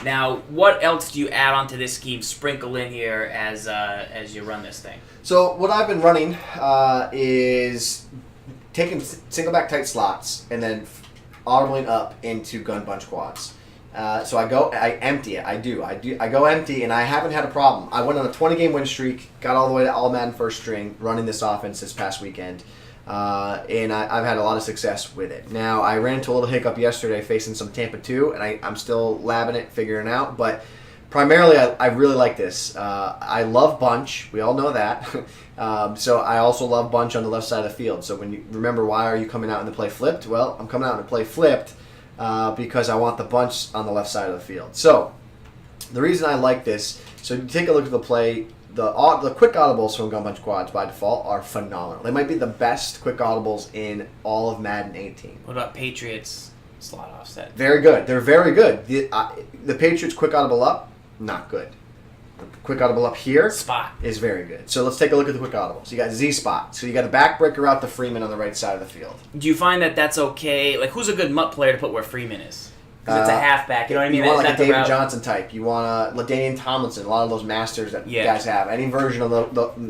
Now, what else do you add onto this scheme, sprinkle in here as you run this thing? So what I've been running is taking single back tight slots and then audibling up into gun bunch quads. So I empty it. I go empty, and I haven't had a problem. I went on a 20-game win streak, got all the way to all Madden first string, running this offense this past weekend, and I've had a lot of success with it. Now, I ran into a little hiccup yesterday facing some Tampa 2, and I'm still labbing it, figuring it out, but primarily I really like this. I love bunch. We all know that. So I also love bunch on the left side of the field. So when you remember, why are you coming out in the play flipped? Well, I'm coming out in the play flipped because I want the bunch on the left side of the field. So the reason I like this, so you take a look at the play, the quick audibles from gun bunch quads by default are phenomenal. They might be the best quick audibles in all of Madden 18. What about Patriots slot offset? Very good. They're very good. The Patriots quick audible up, not good. The quick audible up here spot is very good. So let's take a look at the quick audibles. You got Z spot. So you got a backbreaker out to Freeman on the right side of the field. Do you find that that's okay? Like, who's a good MUT player to put where Freeman is? Because it's a halfback. You know what I mean? You want like a David Johnson type. You want a LaDainian Tomlinson. A lot of those masters that guys have. Any version of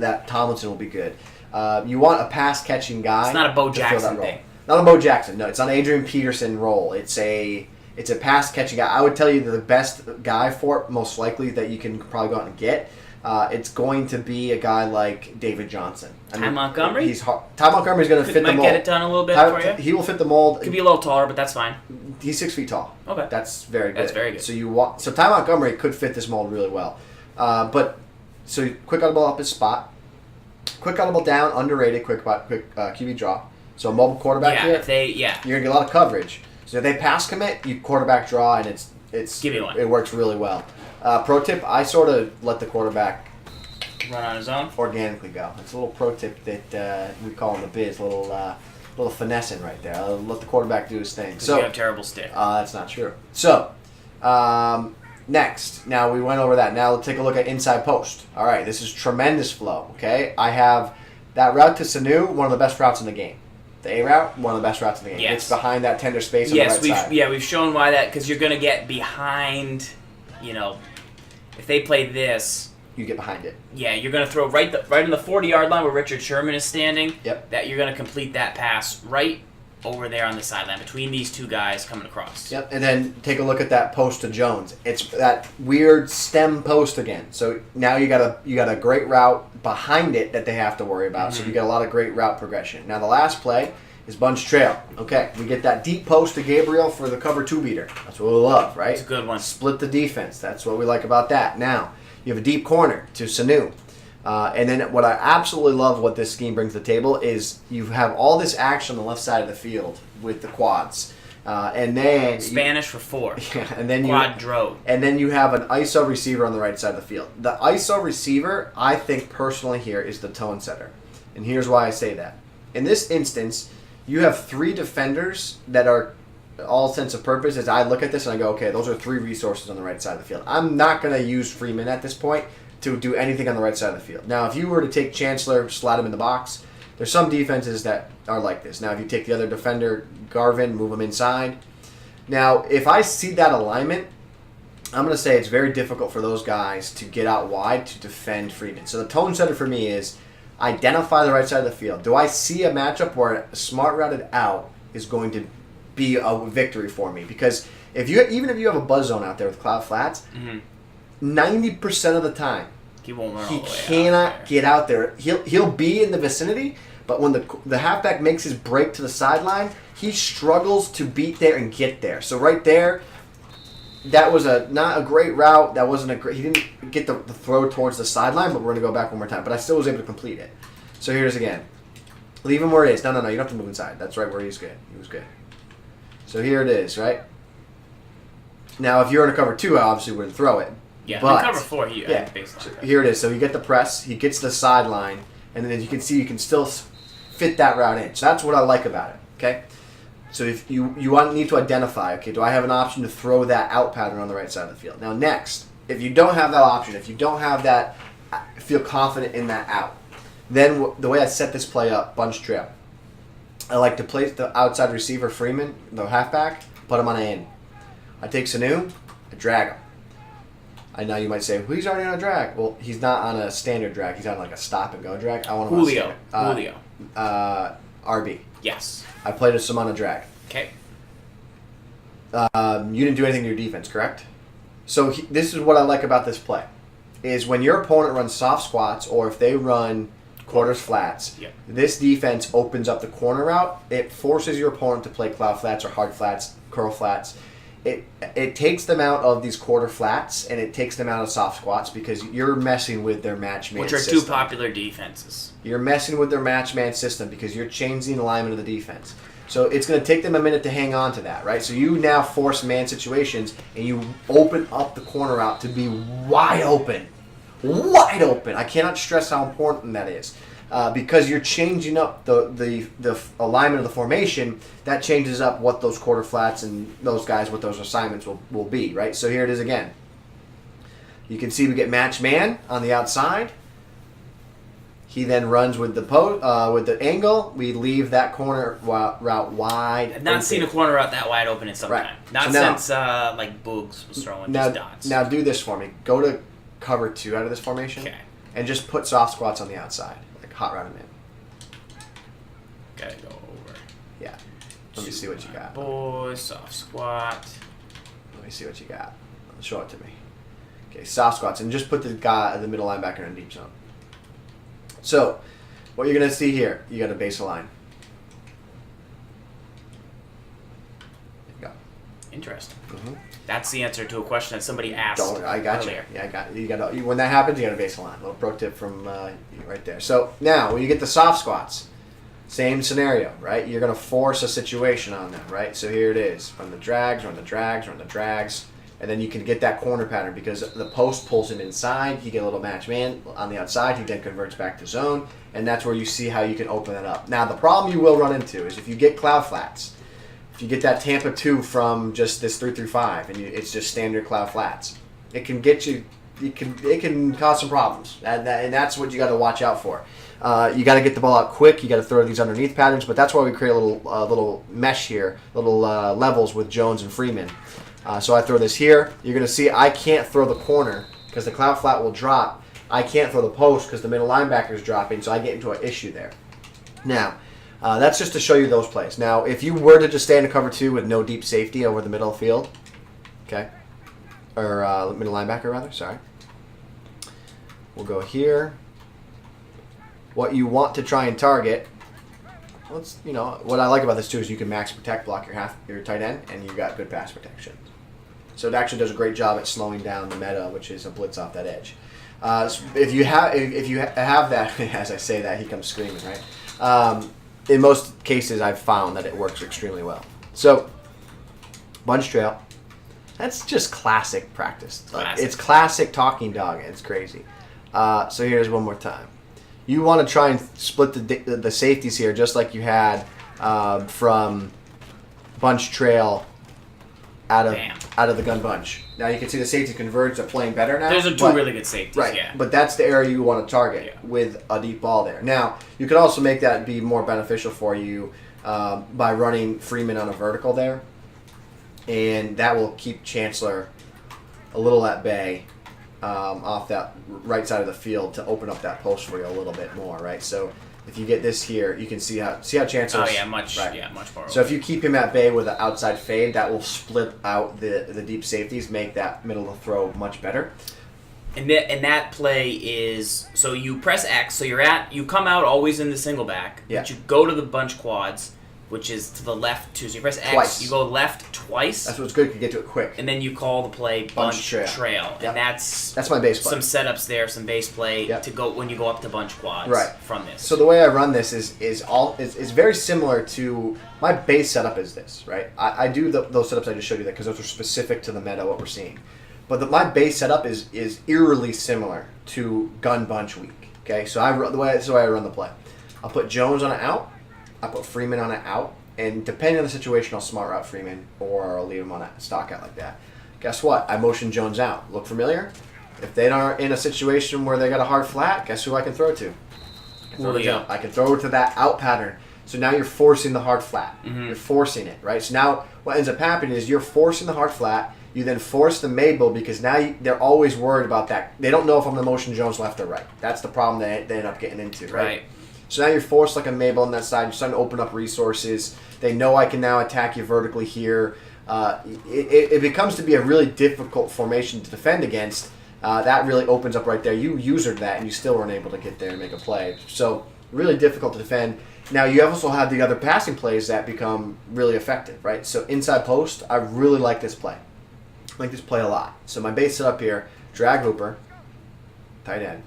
that Tomlinson will be good. You want a pass catching guy. It's not a Bo Jackson thing. Not a Bo Jackson. No, it's not an Adrian Peterson role. It's a pass catching guy. I would tell you that the best guy for it, most likely, that you can probably go out and get, it's going to be a guy like David Johnson. Ty Montgomery? Ty Montgomery's going to fit the mold. Might get it done a little bit for you. He will fit the mold. Could be a little taller, but that's fine. He's 6 feet tall. Okay. That's very good. That's very good. So Ty Montgomery could fit this mold really well. So quick audible up his spot. Quick audible down, underrated, quick QB draw. So a mobile quarterback here, you're going to get a lot of coverage. So if they pass commit, you quarterback draw, and it works really well. Pro tip, I sort of let the quarterback run on his own, organically go. It's a little pro tip that we call in the biz, a little finessing right there. I'll let the quarterback do his thing. So you have terrible stick. That's not true. So next, now we went over that. Now let's take a look at inside post. All right, this is tremendous flow. Okay, I have that route to Sanu, one of the best routes in the game. The A route, one of the best routes in the game. Yes. It's behind that tender space on the right side. We've shown why that, because you're going to get behind, if they play this. You get behind it. Yeah, you're going to throw right in the 40-yard line where Richard Sherman is standing. Yep. That you're going to complete that pass right over there on the sideline between these two guys coming across. Yep, and then take a look at that post to Jones. It's that weird stem post again. So now you got a great route behind it that they have to worry about. Mm-hmm. So you get a lot of great route progression. Now the last play is bunch trail. Okay, we get that deep post to Gabriel for the cover 2 beater. That's what we love, right? It's a good one. Split the defense. That's what we like about that. Now you have a deep corner to Sanu. And then what I absolutely love what this scheme brings to the table is you have all this action on the left side of the field with the quads. And then Spanish for 4. Yeah, and then Quadro. And then you have an ISO receiver on the right side of the field. The ISO receiver, I think personally here, is the tone setter. And here's why I say that. In this instance, you have 3 defenders that are all sense of purpose. As I look at this and I go, okay, those are 3 resources on the right side of the field. I'm not going to use Freeman at this point to do anything on the right side of the field. Now, if you were to take Chancellor, slide him in the box, there's some defenses that are like this. Now, if you take the other defender, Garvin, move him inside. Now, if I see that alignment, I'm going to say it's very difficult for those guys to get out wide to defend Freeman. So the tone setter for me is identify the right side of the field. Do I see a matchup where a smart routed out is going to be a victory for me? Because even if you have a buzz zone out there with cloud flats, 90% of the time, he won't run all the way cannot get out there. He'll be in the vicinity, but when the halfback makes his break to the sideline, he struggles to beat there and get there. So right there, that was not a great route. That wasn't he didn't get the throw towards the sideline, but we're going to go back one more time. But I still was able to complete it. So here's again. Leave him where it is. No, you don't have to move inside. That's right where he's good. He was good. So here it is, right? Now, if you're in a cover 2, I obviously wouldn't throw it. Yeah, in cover 4, baseline. So here it is. So you get the press, he gets the sideline, and then as you can see, you can still fit that route in. So that's what I like about it, okay? So if you need to identify, okay, do I have an option to throw that out pattern on the right side of the field? Now next, if you don't have that option, if you don't have that, feel confident in that out, then the way I set this play up, bunch trail, I like to place the outside receiver, Freeman, the halfback, put him on an in. I take Sanu, I drag him. I know you might say, well, he's already on a drag. Well, he's not on a standard drag. He's on like a stop and go drag. I want him Julio. on Julio. RB. Yes. I played some on a drag. Okay. You didn't do anything to your defense, correct? So this is what I like about this play, is when your opponent runs soft squats or if they run quarters flats, this defense opens up the corner route. It forces your opponent to play cloud flats or hard flats, curl flats. It takes them out of these quarter flats and it takes them out of soft squats because you're messing with their match man system. Which are two popular defenses. You're messing with their match man system because you're changing the alignment of the defense. So it's going to take them a minute to hang on to that, right? So you now force man situations and you open up the corner out to be wide open. Wide open. I cannot stress how important that is. Because you're changing up the alignment of the formation, that changes up what those quarter flats and those guys, what those assignments will be, right? So here it is again. You can see we get match man on the outside. He then runs with the with the angle. We leave that corner route wide. I've not seen a corner route that wide open in some time. Not so now, since like Boogs was throwing these dots. Now do this for me. Go to cover 2 out of this formation. Okay. And just put soft squats on the outside. Hot route him in. Gotta go over. Yeah. Let me see what you got. Boys, soft squat. Let me see what you got. Show it to me. Okay, soft squats. And just put the guy, the middle linebacker in deep zone. So, what you're going to see here, you got a base line. There you go. Interesting. Mm-hmm. That's the answer to a question that somebody asked I got earlier. you. Yeah, I got you. Got when that happens, you got a base line. Little pro tip from right there. So now, when you get the soft squats, same scenario, right? You're going to force a situation on them, right? So here it is: run the drags, run the drags, run the drags, and then you can get that corner pattern because the post pulls him inside. You get a little match man on the outside. He then converts back to zone, and that's where you see how you can open that up. Now, the problem you will run into is if you get cloud flats. If you get that Tampa 2 from just this 3-5 and it's just standard cloud flats, it can get you. It can cause some problems, and that's what you got to watch out for. You got to get the ball out quick. You got to throw these underneath patterns, but that's why we create a little mesh here, little levels with Jones and Freeman. So I throw this here. You're going to see I can't throw the corner because the cloud flat will drop. I can't throw the post because the middle linebacker is dropping, so I get into an issue there. Now. That's just to show you those plays. Now, if you were to just stay in a cover 2 with no deep safety over the middle of the field, okay, or middle linebacker rather, sorry. We'll go here. What you want to try and target, what I like about this too is you can max protect, block your tight end, and you got good pass protection. So it actually does a great job at slowing down the meta, which is a blitz off that edge. If you have that, as I say that, he comes screaming, right? In most cases, I've found that it works extremely well. So, bunch trail. That's just classic practice. It's classic talking dog. It's crazy. So here's one more time. You want to try and split the safeties here, just like you had from bunch trail out of the gun bunch. Now you can see the safety converge are playing better now. There's two really good safeties, right? Yeah. But that's the area you want to target with a deep ball there. Now you can also make that be more beneficial for you by running Freeman on a vertical there, and that will keep Chancellor a little at bay off that right side of the field to open up that post for you a little bit more, right? So if you get this here, you can see how Chancellor's... Oh, yeah, much more. So if you keep him at bay with an outside fade, that will split out the deep safeties, make that middle of the throw much better. And that play is... So you press X, so you come out always in the single back, but you go to the bunch quads, which is to the left too. So you press X, twice. You go left twice. That's what's good. You can get to it quick. And then you call the play bunch trail. Yep. And that's my base play. Some setups there, some base play to go when you go up to bunch quads from this. So the way I run this is very similar to my base setup is this, right? I do those setups I just showed you because those are specific to the meta, what we're seeing. But my base setup is eerily similar to gun bunch week. Okay, so that's the way I run the play. I'll put Jones on an out. I put Freeman on an out, and depending on the situation, I'll smart route Freeman, or I'll leave him on a stock out like that. Guess what? I motion Jones out. Look familiar? If they aren't in a situation where they got a hard flat, guess who I can throw to? I can throw to that out pattern. So now you're forcing the hard flat. Mm-hmm. You're forcing it, right? So now what ends up happening is you're forcing the hard flat. You then force the Mabel because now they're always worried about that. They don't know if I'm the motion Jones left or right. That's the problem they end up getting into, right? So now you're forced like a Mabel on that side. You're starting to open up resources. They know I can now attack you vertically here. It becomes to be a really difficult formation to defend against. That really opens up right there. You usered that, and you still weren't able to get there and make a play. So really difficult to defend. Now, you also have the other passing plays that become really effective, right? So inside post, I really like this play. I like this play a lot. So my base setup here, drag Hooper, tight end,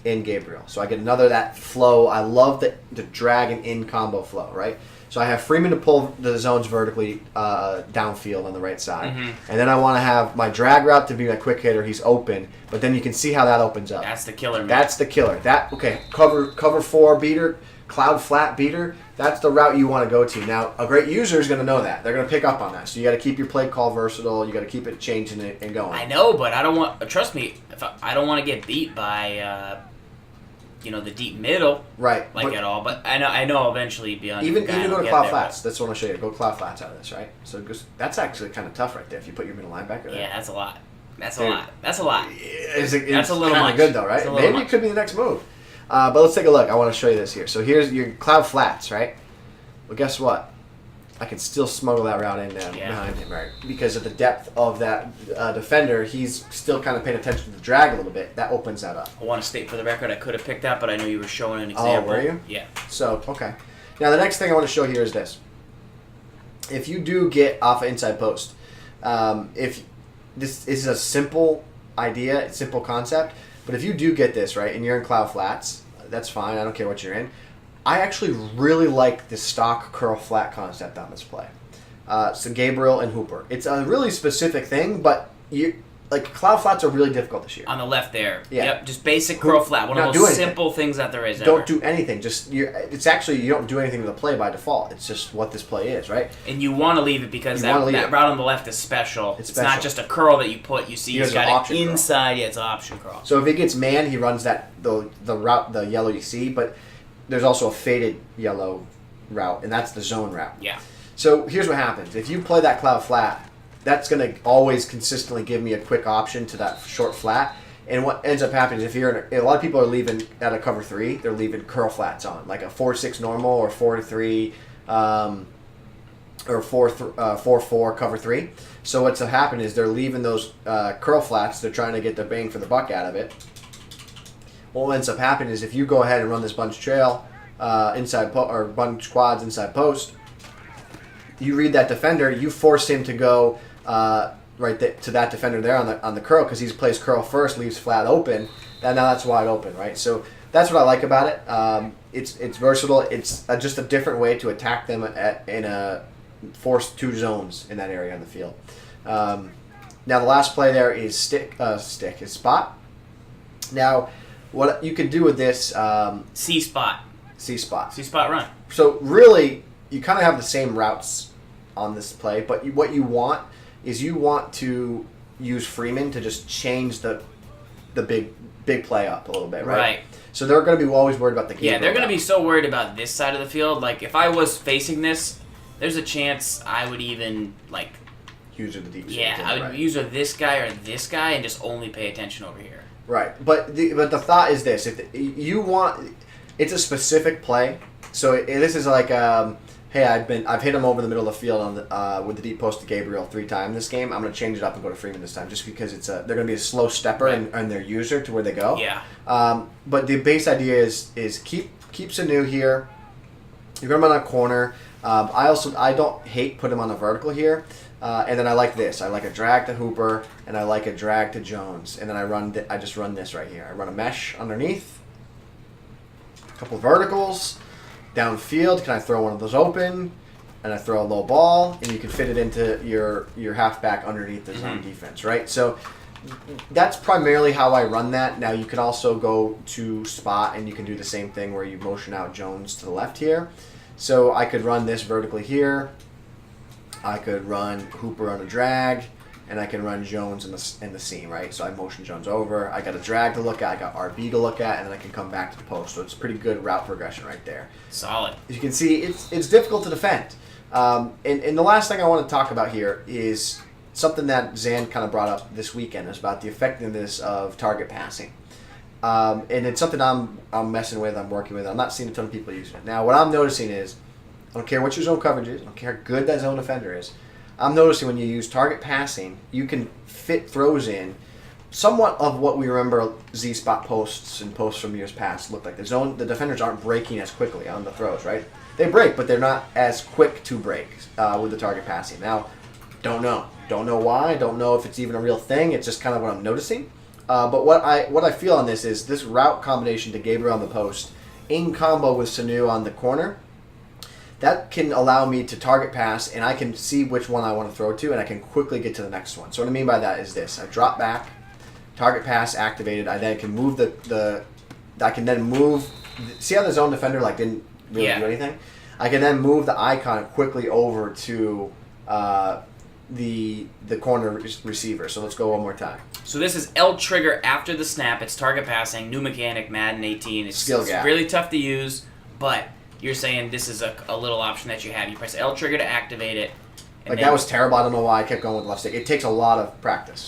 in Gabriel. So I get another that flow. I love the drag and in combo flow, right? So I have Freeman to pull the zones vertically downfield on the right side. And then I want to have my drag route to be my quick hitter. He's open. But then you can see how that opens up. That's the killer, man. That's the killer. Cover 4 beater, cloud flat beater. That's the route you want to go to. Now, a great user is going to know that. They're going to pick up on that. So you got to keep your play call versatile. You got to keep it changing and going. I know, but I don't want. Trust me, I don't want to get beat by, the deep middle, right? At all. But I know I'll eventually be on. Even go to cloud flats. That's what I want to show you. Go cloud flats out of this, right? So that's actually kind of tough right there. If you put your middle linebacker there. Yeah, that's a lot. That's a lot. That's a lot. It's a little much. Good though, right? Maybe it could be the next move. But let's take a look. I want to show you this here. So here's your cloud flats, right? Well, guess what? I can still smuggle that route in behind him, right? Because of the depth of that defender, he's still kind of paying attention to the drag a little bit. That opens that up. I want to state for the record, I could have picked that, but I knew you were showing an example. Oh, were you? Yeah. So, okay. Now, the next thing I want to show here is this. If you do get off of inside post, if this is a simple idea, simple concept, but if you do get this, right, and you're in cloud flats, that's fine. I don't care what you're in. I actually really like the stock curl flat concept on this play. So Gabriel and Hooper. It's a really specific thing, but cloud flats are really difficult this year. On the left there. Yeah. Yep, just basic curl flat. One of those simple things that there is ever. Don't do anything. It's actually, you don't do anything to the play by default. It's just what this play is, right? And you want to leave it because that route on the left is special. It's not just a curl that you put. You see he's got it inside. Curl. Yeah, it's an option curl. So if he gets man, he runs the route, the yellow you see, but there's also a faded yellow route, and that's the zone route. Yeah. So here's what happens. If you play that cloud flat, that's going to always consistently give me a quick option to that short flat. And what ends up happening is a lot of people are leaving at a cover 3, they're leaving curl flats on, like a 4-6 normal or 4-3 or 4-4 cover 3. So what's happening is they're leaving those curl flats. They're trying to get the bang for the buck out of it. What ends up happening is if you go ahead and run this bunch trail or bunch quads inside post, you read that defender, you force him to go to that defender there on the curl because he plays curl first, leaves flat open. Now that's wide open, right? So that's what I like about it. It's versatile. It's just a different way to attack them in a force 2 zones in that area on the field. Now the last play there is spot. Now, what you could do with this... C spot. C spot. C spot run. So really, you kind of have the same routes on this play, but what you want is you want to use Freeman to just change the big play up a little bit, right? Right. So they're going to be always worried about the game. Yeah, they're going to be so worried about this side of the field. Like, if I was facing this, there's a chance I would even, use the deep. Yeah, I would use this guy or this guy and just only pay attention over here. Right, but the thought is this: if you want, it's a specific play. So this is like, hey, I've hit him over the middle of the field on with the deep post to Gabriel 3 times this game. I'm going to change it up and go to Freeman this time, just because they're going to be a slow stepper and their user to where they go. Yeah. But the base idea is keep Sanu here. You're going to run on a corner. I don't hate put him on a vertical here. And then I like this. I like a drag to Hooper, and I like a drag to Jones. And then I just run this right here. I run a mesh underneath, a couple verticals, downfield. Can I throw one of those open? And I throw a low ball, and you can fit it into your halfback underneath the zone defense, right? So that's primarily how I run that. Now you can also go to spot, and you can do the same thing where you motion out Jones to the left here. So I could run this vertically here. I could run Hooper on a drag, and I can run Jones in the seam, right? So I motion Jones over. I got a drag to look at, I got RB to look at, and then I can come back to the post. So it's pretty good route progression right there. Solid. As you can see, it's difficult to defend. And the last thing I want to talk about here is something that Zan kind of brought up this weekend is about the effectiveness of target passing. And it's something I'm messing with, I'm working with. I'm not seeing a ton of people using it. Now, what I'm noticing is, I don't care what your zone coverage is, I don't care how good that zone defender is, I'm noticing when you use target passing, you can fit throws in somewhat of what we remember Z-spot posts and posts from years past look like. The defenders aren't breaking as quickly on the throws, right? They break, but they're not as quick to break with the target passing. Now, don't know why. Don't know if it's even a real thing. It's just kind of what I'm noticing. But what I feel on this is this route combination to Gabriel on the post in combo with Sanu on the corner, that can allow me to target pass, and I can see which one I want to throw to, and I can quickly get to the next one. So what I mean by that is this. I drop back, target pass activated. I then can move I can then move. See how the zone defender didn't really do anything? I can then move the icon quickly over to the corner receiver. So let's go one more time. So this is L trigger after the snap. It's target passing, new mechanic, Madden 18. It's really tough to use, but you're saying this is a little option that you have. You press L trigger to activate it. That was terrible. I don't know why I kept going with left stick. It takes a lot of practice.